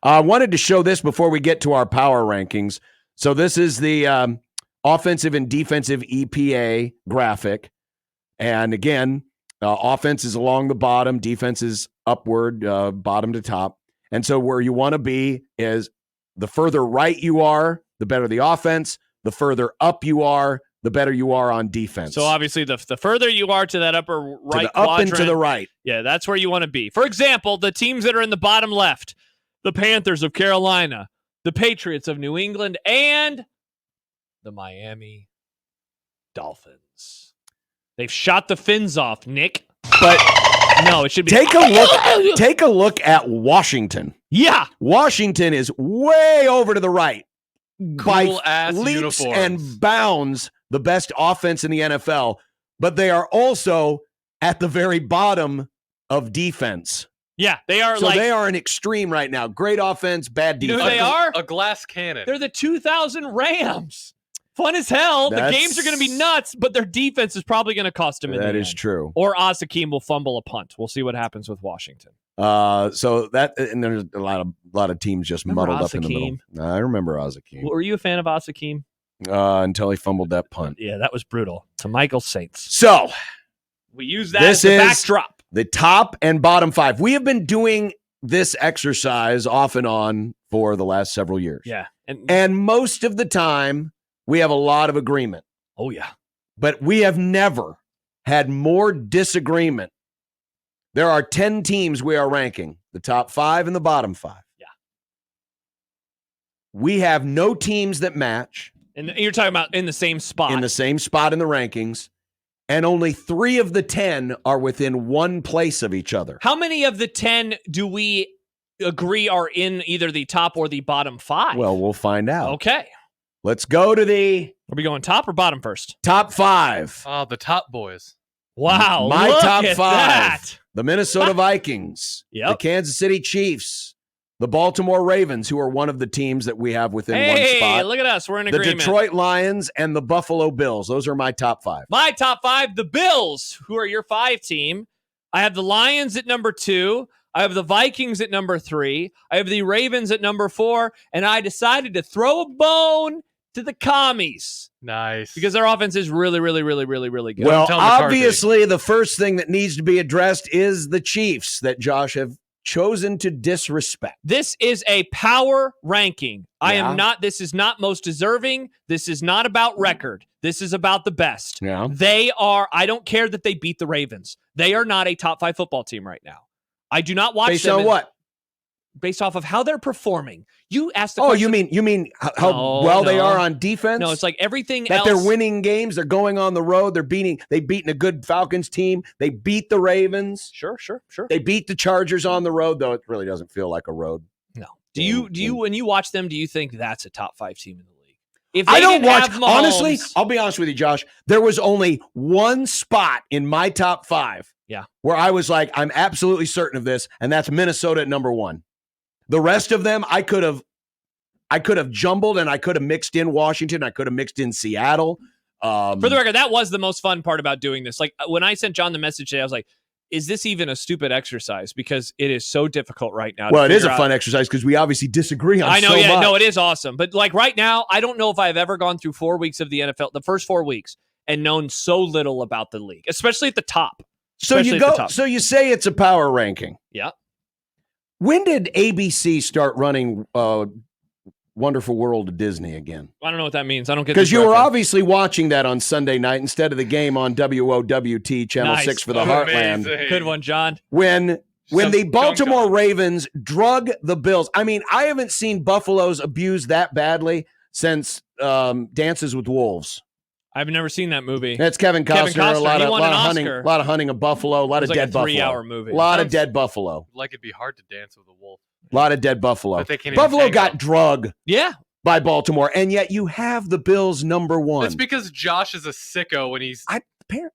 I wanted to show this before we get to our power rankings. So this is the offensive and defensive EPA graphic. And again, offense is along the bottom, defense is upward, bottom to top. And so where you want to be is the further right you are, the better the offense. The further up you are, the better you are on defense. So obviously the further you are to that upper right up quadrant, and to the right. Yeah, that's where you want to be. For example, the teams that are in the bottom left, the Panthers of Carolina, the Patriots of New England, and the Miami Dolphins. They've shot the fins off, Nick. But no, it should be. Take a look at Washington. Yeah. Washington is way over to the right. Cool By leaps uniforms. and bounds the best offense in the NFL, but they are also at the very bottom of defense. Yeah, they are. So like, they are an extreme right now. Great offense, bad You know defense. who they are? A glass cannon. They're the 2000 Rams. Fun as hell. The games are going to be nuts, but their defense is probably going to cost them in the end. That is true. Or Asakeem will fumble a punt. We'll see what happens with Washington. So that, and there's a lot of teams just Remember muddled up in the middle. I remember Asakeem. Were you a fan of Asakeem? Until he fumbled that punt. Yeah, that was brutal. To Michael Saints. So we use that as the backdrop. The top and bottom five. We have been doing this exercise off and on for the last several years. Yeah. And most of the time, we have a lot of agreement. Oh, yeah. But we have never had more disagreement. There are 10 teams we are ranking, the top 5 and the bottom 5. Yeah. We have no teams that match. And you're talking about in the same spot. In the same spot in the rankings. And only 3 of the 10 are within one place of each other. How many of the 10 do we agree are in either the top or the bottom 5? Well, we'll find out. Okay. Let's go to the... Are we going top or bottom first? Top 5. Oh, the top boys. Wow. My look top at 5. That. The Minnesota Vikings. Yep. The Kansas City Chiefs. The Baltimore Ravens, who are one of the teams that we have within one spot. Hey, look at us. We're in The agreement. Detroit Lions and the Buffalo Bills. Those are my top 5. My top 5, the Bills, who are your 5 team. I have the Lions at number 2. I have the Vikings at number 3. I have the Ravens at number 4. And I decided to throw a bone to the Commies. Nice. Because their offense is really, really, really, really, really good. Well, obviously, the first thing that needs to be addressed is the Chiefs that Josh have chosen to disrespect. This is a power ranking. Yeah. This is not most deserving. This is not about record. This is about the best. Yeah. I don't care that they beat the Ravens. They are not a top 5 football team right now. I do not watch Based them. on what? Based off of how they're performing. You asked the question. You mean how they are on defense? No, it's like everything that else. they're winning games. They're going on the road. They've beaten a good Falcons team. They beat the Ravens. Sure. They beat the Chargers on the road, though it really doesn't feel like a road. No. Do you when you watch them, do you think that's a top 5 team in the league? If I don't didn't watch. have Mahomes, Honestly, I'll be honest with you, Josh. There was only one spot in my top 5 where I was like, I'm absolutely certain of this, and that's Minnesota at number 1. The rest of them, I could have jumbled, and I could have mixed in Washington. I could have mixed in Seattle. For the record, that was the most fun part about doing this. Like when I sent John the message today, I was like, is this even a stupid exercise? Because it is so difficult right now. Well, it is a fun exercise because we obviously disagree on I know, so yeah, much. no, it is awesome. But like right now, I don't know if I've ever gone through 4 weeks of the NFL, the first 4 weeks, and known so little about the league, especially at the top. So you say it's a power ranking. Yeah. When did ABC start running Wonderful World of Disney again? I don't know what that means. I don't get. Because you were obviously watching that on Sunday night instead of the game on WOWT Channel 6 for the Heartland. Good one, John. When the Baltimore Ravens drug the Bills. I mean, I haven't seen Buffaloes abused that badly since Dances with Wolves. I've never seen that movie. That's Kevin Costner. A lot of hunting of buffalo. A lot of like dead buffalo. 3-hour movie. A lot of dead buffalo. Like it'd be hard to dance with a wolf. A lot of dead buffalo. But they can't even Buffalo hang got out. drugged. Yeah. By Baltimore, and yet you have the Bills number 1. It's because Josh is a sicko when he's I mean,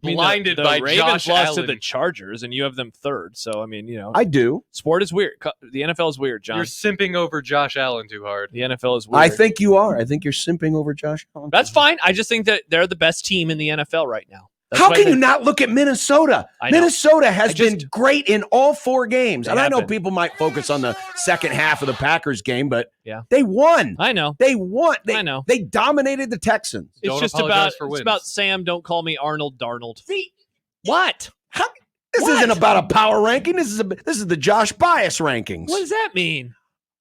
blinded the by Ravens Josh lost Allen. to the Chargers, and you have them 3rd. So I mean, I do. Sport is weird. The NFL is weird, John. You're simping over Josh Allen too hard. The NFL is weird. I think you are. I think you're simping over Josh Allen. That's fine. I just think that they're the best team in the NFL right now. That's How what I can you think. not look at Minnesota? I know. Minnesota has I just- been great in all 4 games. They And I have know been. people might focus on the second half of the Packers game, but Yeah. they won. I know. They won. I know. They dominated the Texans. It's Don't just apologize about for it's wins. about Sam. Don't call me Arnold Darnold. See, What? this What? isn't about a power ranking. This is the Josh Bias rankings. What does that mean?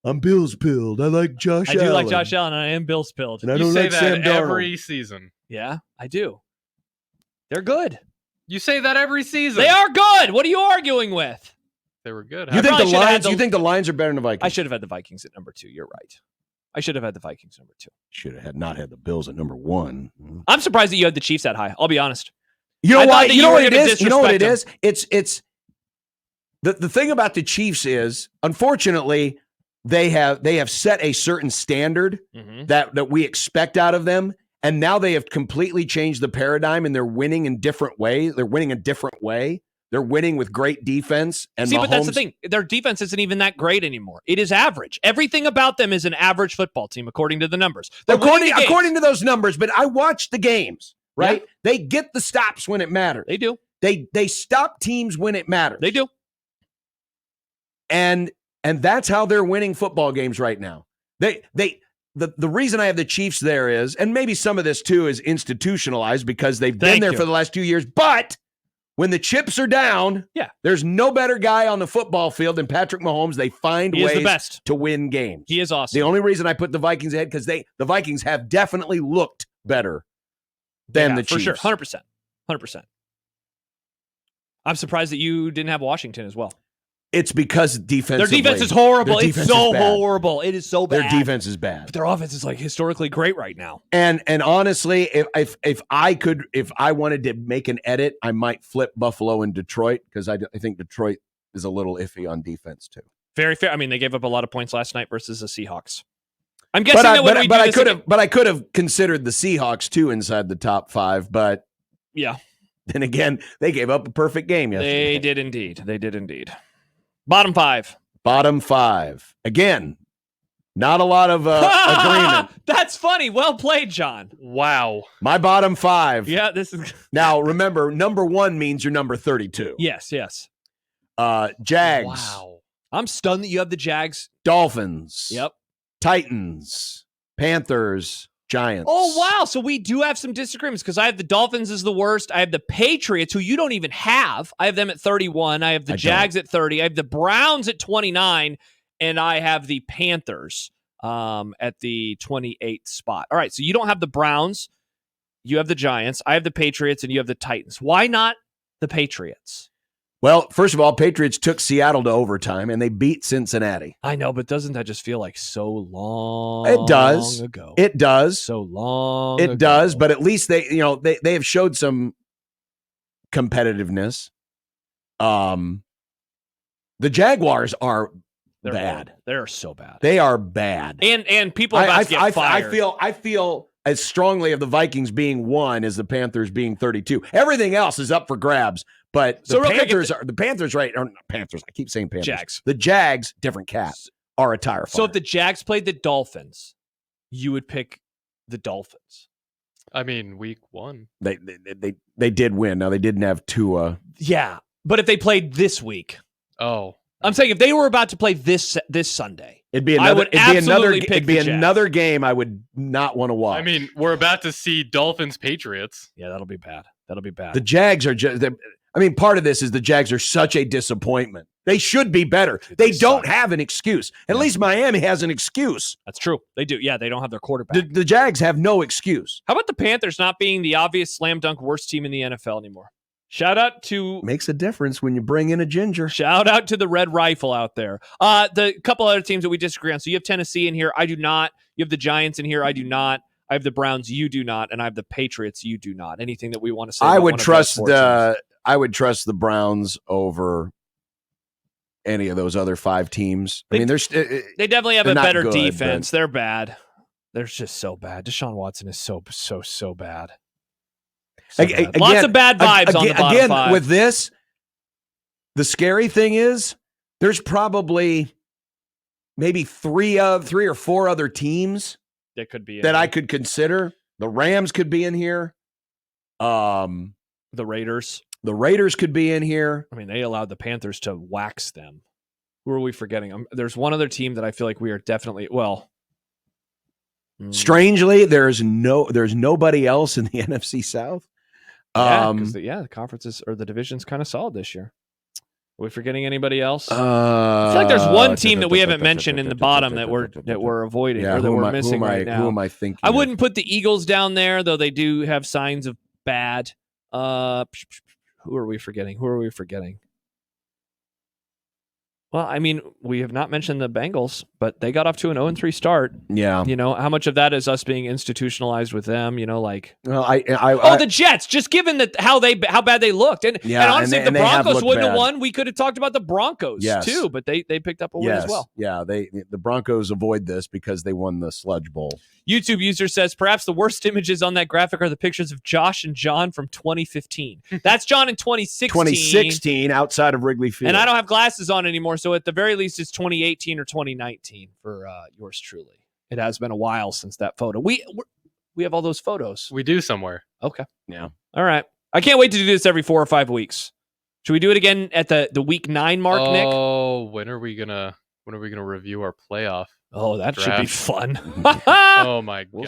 I'm Bill's pilled. I like Josh I do like Josh Allen, and I am Bill Spilled. And I You don't say like that Sam Darnold. every season. Yeah, I do. They're good. You say that every season. They are good. What are you arguing with? They were good. You think probably the should've had Lions? the- You think the Lions are better than the Vikings? I should have had the Vikings at number 2. You're right. I should have had the Vikings number 2. Should have not had the Bills at number 1. I'm surprised that you had the Chiefs that high. I'll be honest. You know I thought why? that You you know were what it gonna is? You know what it disrespect is? It's the thing about the Chiefs is, unfortunately, they have set a certain standard Mm-hmm. that we expect out of them, and now they have completely changed the paradigm, and they're winning in different ways. They're winning a different way. They're winning with great defense. And See, but that's the Mahomes- thing. Their defense isn't even that great anymore. It is average. Everything about them is an average football team, according to the numbers. They're winning the games. According to those numbers, but I watched the games. Right? Yeah. They get the stops when it matters. They do. They stop teams when it matters. They do. And that's how they're winning football games right now. The reason I have the Chiefs there is, and maybe some of this too is institutionalized because they've been Thank there you. for the last 2 years, but when the chips are down, Yeah. there's no better guy on the football field than Patrick Mahomes. They find He is ways the best. to win games. He is awesome. The only reason I put the Vikings ahead because the Vikings have definitely looked better than Yeah, the for Chiefs. sure. 100%. 100%. I'm surprised that you didn't have Washington as well. It's because defensively, Their defense is horrible. their It's defense so is bad. horrible. It is so bad. Their defense is bad. But their offense is like historically great right now. And honestly, if I wanted to make an edit, I might flip Buffalo and Detroit because I think Detroit is a little iffy on defense too. Very fair. I mean, they gave up a lot of points last night versus the Seahawks. I'm guessing that when we do I this could again- have, but I could have considered the Seahawks too inside the top 5. But Yeah, then again, they gave up a perfect game yesterday. they did indeed. They did indeed. Bottom 5. Bottom 5 again. Not a lot of agreement. That's funny. Well played, John. Wow. My bottom 5. Yeah, this is. Now remember, number 1 means you're number 32. Yes, yes. Jags, Wow. I'm stunned that you have the Jags. Dolphins, Yep. Titans, Panthers, Giants. Oh, wow. So we do have some disagreements because I have the Dolphins as the worst. I have the Patriots, who you don't even have. I have them at 31. I have the I Jags at 30. I have the Browns at 29. And I have the Panthers at the 28th spot. All right. So you don't have the Browns. You have the Giants. I have the Patriots, and you have the Titans. Why not the Patriots? Well, first of all, Patriots took Seattle to overtime and they beat Cincinnati. I know, but doesn't that just feel like so long It does. ago? It does. so long It ago. does, but at least they have showed some competitiveness. The Jaguars are They're bad. horrible. They're so bad. They are bad. And people are about to get fired. I feel as strongly of the Vikings being 1 as the Panthers being 32. Everything else is up for grabs, but So the real quick, Panthers, right? Or not Panthers. I keep saying Panthers. Jags. The Jags, different cat, are a tire fire. So if the Jags played the Dolphins, you would pick the Dolphins. I mean, week 1. they did win. Now they didn't have Tua. Yeah, but if they played this week, Oh. I'm saying if they were about to play this Sunday, It'd be I another. would It'd be another. absolutely pick It'd be the Jags. another game I would not want to watch. I mean, we're about to see Dolphins Patriots. yeah, that'll be bad. That'll be bad. the Jags are just. I mean, part of this is the Jags are such a disappointment. They should be better. Dude, They they don't suck. have an excuse. At least Miami has an excuse. That's true. They do. Yeah, they don't have their quarterback. The Jags have no excuse. How about the Panthers not being the obvious slam dunk worst team in the NFL anymore? Shout out to Makes a difference when you bring in a ginger. the Red Rifle out there. The couple other teams that we disagree on. So you have Tennessee in here. I do not. You have the Giants in here. I do not. I have the Browns. You do not. And I have the Patriots. You do not. Anything that we want to say? I about would one of those trust four teams? I would trust the Browns over any of those other 5 teams. I mean, there's They definitely have They're a not better good, defense. They're bad. They're just so bad. Deshaun Watson is so bad. So Again- bad. Lots of bad vibes on the bottom again, 5. with this, the scary thing is there's probably maybe 3 or 4 other teams that could be that I could consider. The Rams could be in here. The Raiders. The Raiders could be in here. I mean, they allowed the Panthers to wax them. Who are we forgetting? There's one other team that I feel like we are definitely Strangely, there's nobody else in the NFC South. Yeah, because the conferences or the division's kind of solid this year. Are we forgetting anybody else? I feel like there's one team that we haven't mentioned in the bottom that we're avoiding or that we're missing right now. Who am I thinking? I wouldn't put the Eagles down there, though they do have signs of bad. Who are we forgetting? Well, I mean, we have not mentioned the Bengals, but they got off to an 0-3 start. Yeah. You know, how much of that is us being institutionalized with them? You know, like the Jets. Just given that how bad they looked, and honestly, if the Broncos wouldn't have won, we could have talked about the Broncos too. But they picked up a win as well. Yeah, the Broncos avoid this because they won the Sludge Bowl. YouTube user says perhaps the worst images on that graphic are the pictures of Josh and John from 2015. That's John in 2016. 2016 outside of Wrigley Field. And I don't have glasses on anymore, so at the very least it's 2018 or 2019 for yours truly. It has been a while since that photo. We have all those photos. We do somewhere. Okay. Yeah. All right. I can't wait to do this every 4 or 5 weeks. Should we do it again at the week 9 mark, Nick? Oh, when are we gonna review our playoff? Oh, that should be fun. Oh my God.